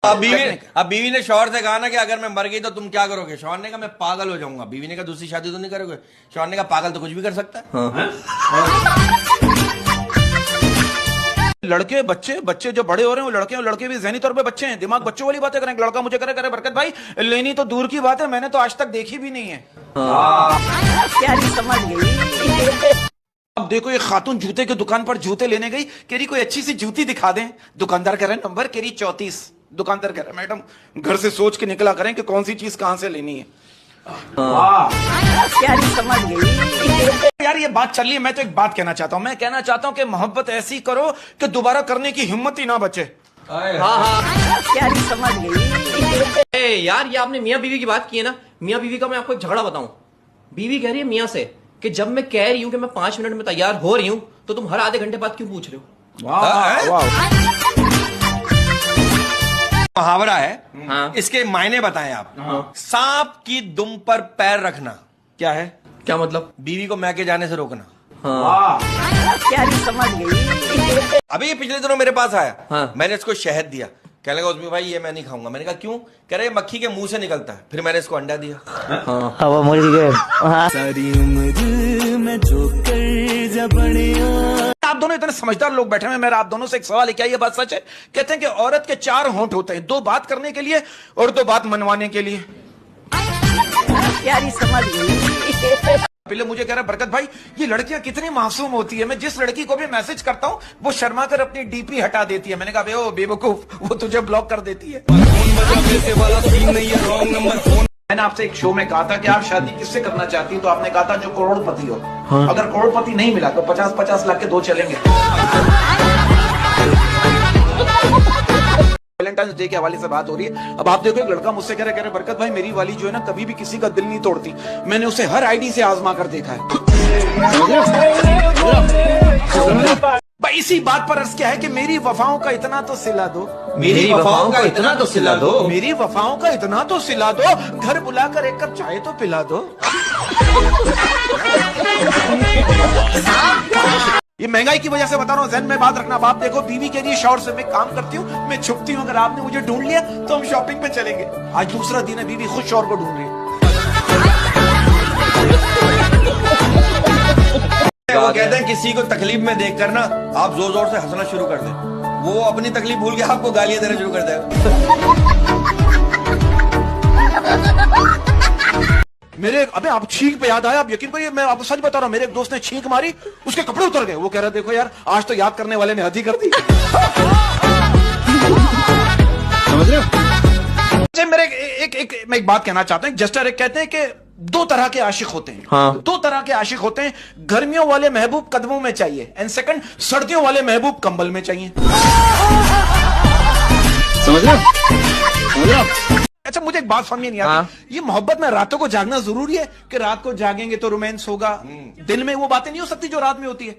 अब बीवी ने शौहर से कहा ना कि अगर मैं मर गई तो तुम क्या करोगे? शौहर ने कहा मैं पागल हो जाऊंगा। बीवी ने कहा दूसरी शादी तो नहीं करोगे? शौहर ने कहा पागल तो कुछ भी कर सकता है। लड़के बच्चे जो बड़े हो रहे हैं वो लड़के भी ज़हनी तौर पे बच्चे हैं, दिमाग बच्चों वाली बातें करें। लड़का मुझे करे बरकत भाई लेनी तो दूर की बात है, मैंने तो आज तक देखी भी नहीं है। प्यारी समझ गई। अब देखो ये खातून जूते की दुकान पर जूते लेने गई, कह रही कोई अच्छी सी जूती दिखा दें। दुकानदार कह रहे नंबर, कह रही 34। दुकानदार कह रहे मैडम घर से सोच के निकला करें कि कौन सी चीज कहां से लेनी है। प्यारी समझ गई। यार ये बात चल रही है, मैं तो एक बात कहना चाहता हूं, मैं कहना चाहता हूं कि मोहब्बत ऐसी करो कि दोबारा करने की हिम्मत ही ना बचे। प्यारी समझ गई। यार ये आपने मियाँ बीवी की बात की है ना, मियाँ बीवी का मैं आपको एक झगड़ा बताऊं। बीवी कह रही है मियाँ से कि जब मैं कह रही हूँ कि मैं 5 मिनट में तैयार हो रही हूँ तो तुम हर आधे घंटे बाद क्यों पूछ रहे हो? मुहावरा है। हाँ। इसके मायने बताएं आप। सांप की दुम पर पैर रखना क्या है? क्या मतलब? बीवी को मैके जाने से रोकना। प्यारी समझ गई। अभी ये पिछले दिनों मेरे पास आया। हाँ। मैंने इसको शहद दिया, कहने लगा उस्मी भाई ये मैं नहीं खाऊंगा। मैंने कहा क्यों? कह रहे मक्खी के मुंह से निकलता है। फिर मैंने इसको अंडा दिया। हवा मुर्गी सारी उम्र में जो कर जब आप दोनों इतने समझदार लोग बैठे हैं, मेरा आप दोनों से एक सवाल है, क्या ये बात सच है? कहते हैं कि औरत के 4 होंठ होते हैं, 2 बात करने के लिए और 2 बात मनवाने के लिए। प्यारी समझ गई। पहले मुझे कह रहा बरकत भाई ये लड़कियां कितनी मासूम होती है, मैं जिस लड़की को भी मैसेज करता हूं वो शर्मा कर अपनी डीपी हटा देती है। मैंने कहा बे ओ बेवकूफ, वो तुझे ब्लॉक कर देती है। मैंने आपसे एक शो में कहा था कि आप शादी किससे करना चाहती हैं, तो आपने कहा था जो करोड़पति हो। अगर करोड़पति नहीं मिला तो 50-50 लाख के 2 चलेंगे। वैलेंटाइन डे के हवाले से बात हो रही है। अब आप देखो एक लड़का मुझसे कह रहे बरकत भाई मेरी वाली जो है ना कभी भी किसी का दिल नहीं तोड़ती, मैंने उसे हर आईडी से आजमा कर देखा है। भाई इसी बात पर अर्ज क्या है कि मेरी वफाओं का इतना तो सिला दो, मेरी वफाओं का इतना तो सिला दो, मेरी वफाओं का इतना तो सिला दो, घर बुलाकर 1 कप चाय तो पिला दो। ये महंगाई की वजह से बता रहा हूँ, ज़हन में बात रखना। बाप देखो बीवी के लिए शौहर से मैं काम करती हूँ, मैं छुपती हूँ, अगर आपने मुझे ढूंढ लिया तो हम शॉपिंग पे चलेंगे। आज दूसरा दिन है, बीवी खुद शौहर को ढूंढ रही है। वो कहते हैं किसी को तकलीफ में देखकर ना आप जोर जोर से हंसना शुरू कर दें, वो अपनी तकलीफ भूल के आपको गालियां देना शुरू कर देगा। मेरे अबे आप छींक पे याद आया, आप यकीन करिए मैं आपको सच बता रहा हूँ, मेरे एक दोस्त ने छींक मारी, उसके कपड़े उतर गए। वो कह रहा देखो यार आज तो याद करने वाले ने हद ही कर दी। समझ रहे हो? मेरे मैं एक बात कहना चाहता हूँ। जस्टर एक कहते हैं कि 2 तरह के आशिक होते हैं। हाँ। 2 तरह के आशिक होते हैं, गर्मियों वाले महबूब कदमों में चाहिए, एंड सेकंड सर्दियों वाले महबूब कंबल में चाहिए। समझ रहे हो? अच्छा मुझे एक बात समझ नहीं आती। हाँ। ये मोहब्बत में रातों को जागना जरूरी है कि रात को जागेंगे तो रोमांस होगा? दिन में वो बातें नहीं हो सकती जो रात में होती है।